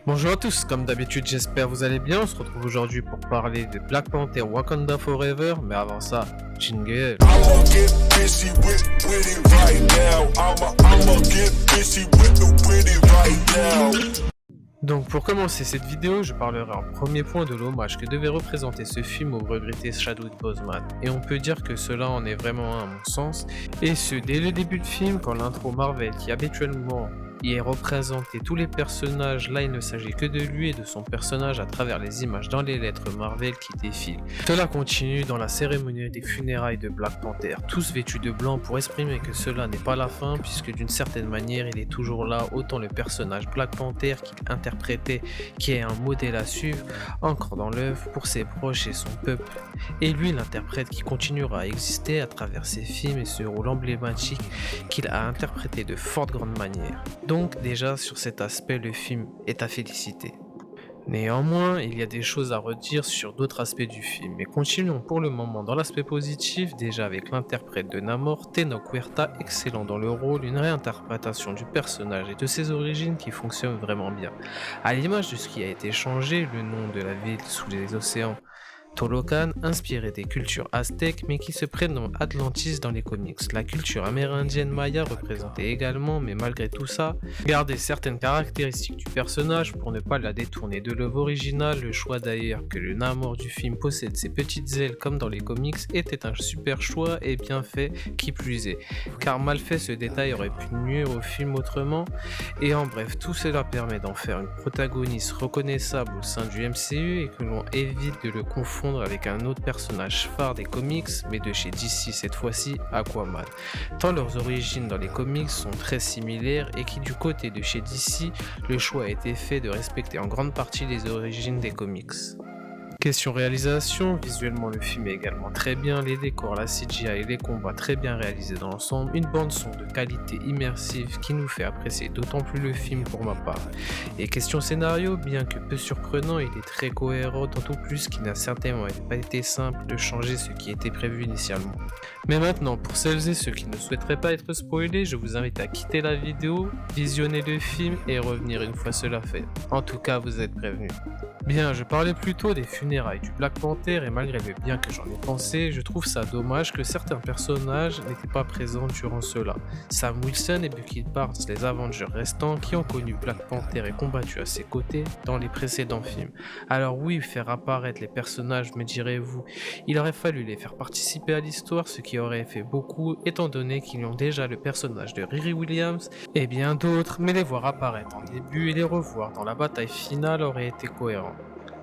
Bonjour à tous, comme d'habitude j'espère vous allez bien, on se retrouve aujourd'hui pour parler de Black Panther Wakanda Forever, mais avant ça, jingle. I'ma get busy with it right now. I'ma get busy with it right now. Donc pour commencer cette vidéo, je parlerai en premier point de l'hommage que devait représenter ce film au regretté Chadwick Boseman, et on peut dire que cela en est vraiment un à mon sens, et ce dès le début de film quand l'intro Marvel qui habituellement y est représenté tous les personnages, là il ne s'agit que de lui et de son personnage à travers les images dans les lettres Marvel qui défilent. Cela continue dans la cérémonie des funérailles de Black Panther, tous vêtus de blanc pour exprimer que cela n'est pas la fin puisque d'une certaine manière il est toujours là, autant le personnage Black Panther qu'il interprétait qui est un modèle à suivre, encore dans l'œuvre pour ses proches et son peuple, et lui l'interprète qui continuera à exister à travers ses films et ce rôle emblématique qu'il a interprété de fort grande manière. Donc déjà sur cet aspect le film est à féliciter. Néanmoins, il y a des choses à redire sur d'autres aspects du film, mais continuons pour le moment dans l'aspect positif, déjà avec l'interprète de Namor, Tenoch Huerta, excellent dans le rôle, une réinterprétation du personnage et de ses origines qui fonctionne vraiment bien. À l'image de ce qui a été changé, le nom de la ville sous les océans, Tolokan, inspiré des cultures aztèques mais qui se prénomme Atlantis dans les comics. La culture amérindienne maya représentée également, mais malgré tout ça, garder certaines caractéristiques du personnage pour ne pas la détourner de l'œuvre originale. Le choix d'ailleurs que le Namor du film possède ses petites ailes comme dans les comics était un super choix et bien fait qui plus est, car mal fait ce détail aurait pu nuire au film autrement, et en bref tout cela permet d'en faire une protagoniste reconnaissable au sein du MCU et que l'on évite de le confondre avec un autre personnage phare des comics, mais de chez DC cette fois-ci, Aquaman. Tant leurs origines dans les comics sont très similaires et qui du côté de chez DC, le choix a été fait de respecter en grande partie les origines des comics. Question réalisation, visuellement le film est également très bien, les décors, la CGI et les combats très bien réalisés dans l'ensemble, une bande son de qualité immersive qui nous fait apprécier d'autant plus le film pour ma part. Et question scénario, bien que peu surprenant, il est très cohérent, d'autant plus qu'il n'a certainement pas été simple de changer ce qui était prévu initialement. Mais maintenant, pour celles et ceux qui ne souhaiteraient pas être spoilés, je vous invite à quitter la vidéo, visionner le film et revenir une fois cela fait. En tout cas, vous êtes prévenus. Bien, je parlais plutôt des funérailles du Black Panther et malgré le bien que j'en ai pensé, je trouve ça dommage que certains personnages n'étaient pas présents durant cela. Sam Wilson et Bucky Barnes, les Avengers restants qui ont connu Black Panther et combattu à ses côtés dans les précédents films. Alors oui, faire apparaître les personnages, me direz-vous, il aurait fallu les faire participer à l'histoire, ce qui aurait fait beaucoup étant donné qu'ils ont déjà le personnage de Riri Williams et bien d'autres, mais les voir apparaître en début et les revoir dans la bataille finale aurait été cohérent.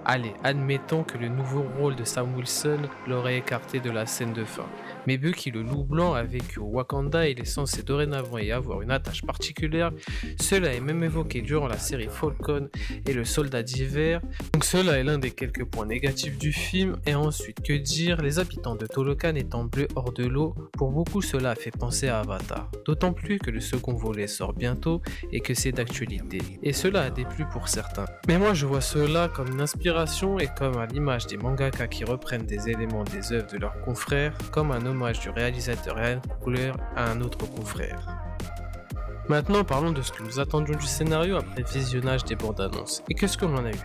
Allez, admettons que le nouveau rôle de Sam Wilson l'aurait écarté de la scène de fin. Mais Bucky le loup blanc a vécu au Wakanda et il est censé dorénavant y avoir une attache particulière. Cela est même évoqué durant la série Falcon et le soldat d'hiver. Donc cela est l'un des quelques points négatifs du film. Et ensuite, que dire, les habitants de Tolokan étant bleus hors de l'eau, pour beaucoup cela a fait penser à Avatar. D'autant plus que le second volet sort bientôt et que c'est d'actualité. Et cela a déplu pour certains. Mais moi je vois cela comme une inspiration et comme à l'image des mangaka qui reprennent des éléments des œuvres de leurs confrères, comme un hommage du réalisateur Ryan Coogler à un autre confrère. Maintenant parlons de ce que nous attendions du scénario après visionnage des bandes annonces. Et qu'est-ce que l'on a eu ?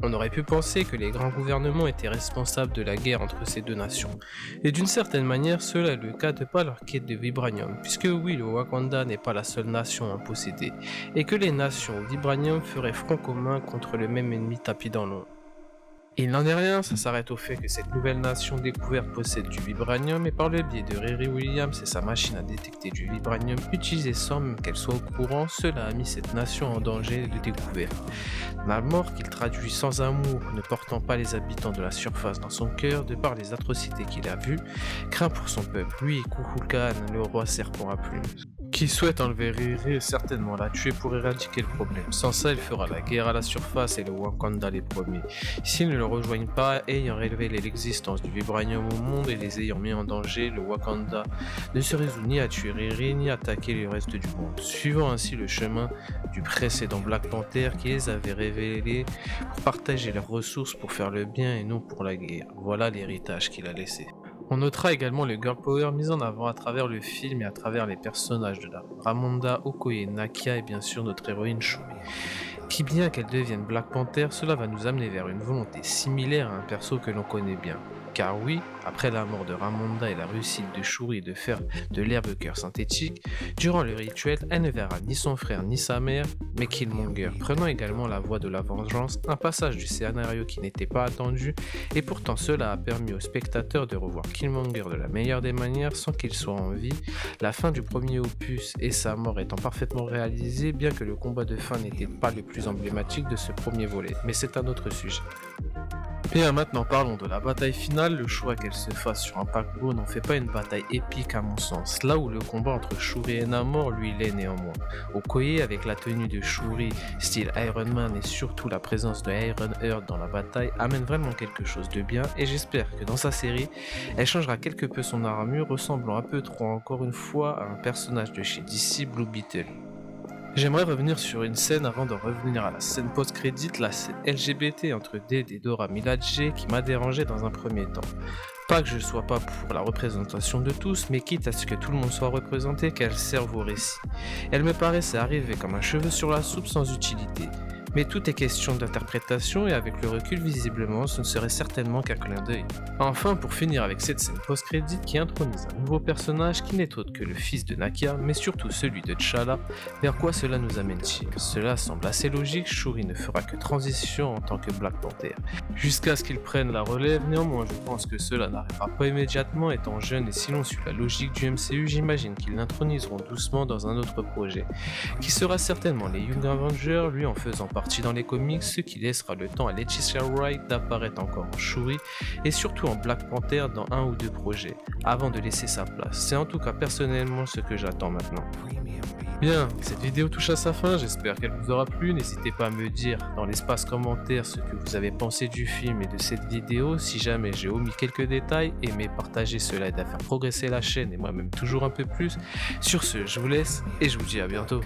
On aurait pu penser que les grands gouvernements étaient responsables de la guerre entre ces deux nations. Et d'une certaine manière, cela est le cas de par leur quête de vibranium, puisque oui, le Wakanda n'est pas la seule nation à en posséder, et que les nations au vibranium feraient front commun contre le même ennemi tapis dans l'ombre. Il n'en est rien, ça s'arrête au fait que cette nouvelle nation découverte possède du vibranium et par le biais de Riri Williams et sa machine à détecter du vibranium utilisée sans même qu'elle soit au courant, cela a mis cette nation en danger de découverte. Namor, qu'il traduit sans amour, ne portant pas les habitants de la surface dans son cœur de par les atrocités qu'il a vues, craint pour son peuple, lui et Kukulkan, le roi serpent à plumes, qui souhaite enlever Riri et certainement la tuer pour éradiquer le problème. Sans ça, il fera la guerre à la surface et le Wakanda les premiers. S'ils ne le rejoignent pas, ayant révélé l'existence du vibranium au monde et les ayant mis en danger, le Wakanda ne se résout ni à tuer Riri ni à attaquer le reste du monde, suivant ainsi le chemin du précédent Black Panther qui les avait révélés pour partager leurs ressources pour faire le bien et non pour la guerre. Voilà l'héritage qu'il a laissé. On notera également le girl power mis en avant à travers le film et à travers les personnages de Ramonda, Okoye, Nakia et bien sûr notre héroïne Shuri. Qui bien qu'elle devienne Black Panther, cela va nous amener vers une volonté similaire à un perso que l'on connaît bien. Car oui, après la mort de Ramonda et la réussite de Shuri de faire de l'herbe cœur synthétique, durant le rituel, elle ne verra ni son frère ni sa mère, mais Killmonger, prenant également la voie de la vengeance, un passage du scénario qui n'était pas attendu, et pourtant cela a permis aux spectateurs de revoir Killmonger de la meilleure des manières sans qu'il soit en vie, la fin du premier opus et sa mort étant parfaitement réalisée, bien que le combat de fin n'était pas le plus emblématique de ce premier volet, mais c'est un autre sujet. Bien, maintenant parlons de la bataille finale. Le choix qu'elle se fasse sur un paquebot n'en fait pas une bataille épique à mon sens, là où le combat entre Shuri et Namor lui l'est néanmoins. Okoye, avec la tenue de Shuri, style Iron Man et surtout la présence de Iron Heart dans la bataille, amène vraiment quelque chose de bien et j'espère que dans sa série, elle changera quelque peu son armure, ressemblant un peu trop encore une fois à un personnage de chez DC, Blue Beetle. J'aimerais revenir sur une scène avant de revenir à la scène post-crédit, la scène LGBT entre Dead et Dora Milaje qui m'a dérangé dans un premier temps. Pas que je sois pas pour la représentation de tous, mais quitte à ce que tout le monde soit représenté, qu'elle serve au récit. Elle me paraissait arriver comme un cheveu sur la soupe sans utilité. Mais tout est question d'interprétation et avec le recul visiblement ce ne serait certainement qu'un clin d'œil. Enfin pour finir avec cette scène post-crédit qui intronise un nouveau personnage qui n'est autre que le fils de Nakia mais surtout celui de T'Challa, vers quoi cela nous amène-t-il? Cela semble assez logique, Shuri ne fera que transition en tant que Black Panther. Jusqu'à ce qu'il prenne la relève, néanmoins je pense que cela n'arrivera pas immédiatement étant jeune et si l'on suit la logique du MCU j'imagine qu'ils l'introniseront doucement dans un autre projet, qui sera certainement les Young Avengers, lui en faisant partie dans les comics, ce qui laissera le temps à Letitia Wright d'apparaître encore en Shuri et surtout en Black Panther dans un ou deux projets, avant de laisser sa place. C'est en tout cas personnellement ce que j'attends maintenant. Bien, cette vidéo touche à sa fin, j'espère qu'elle vous aura plu, n'hésitez pas à me dire dans l'espace commentaire ce que vous avez pensé du film et de cette vidéo, si jamais j'ai omis quelques détails, aimez partager, cela aide à faire progresser la chaîne et moi-même toujours un peu plus. Sur ce, je vous laisse et je vous dis à bientôt.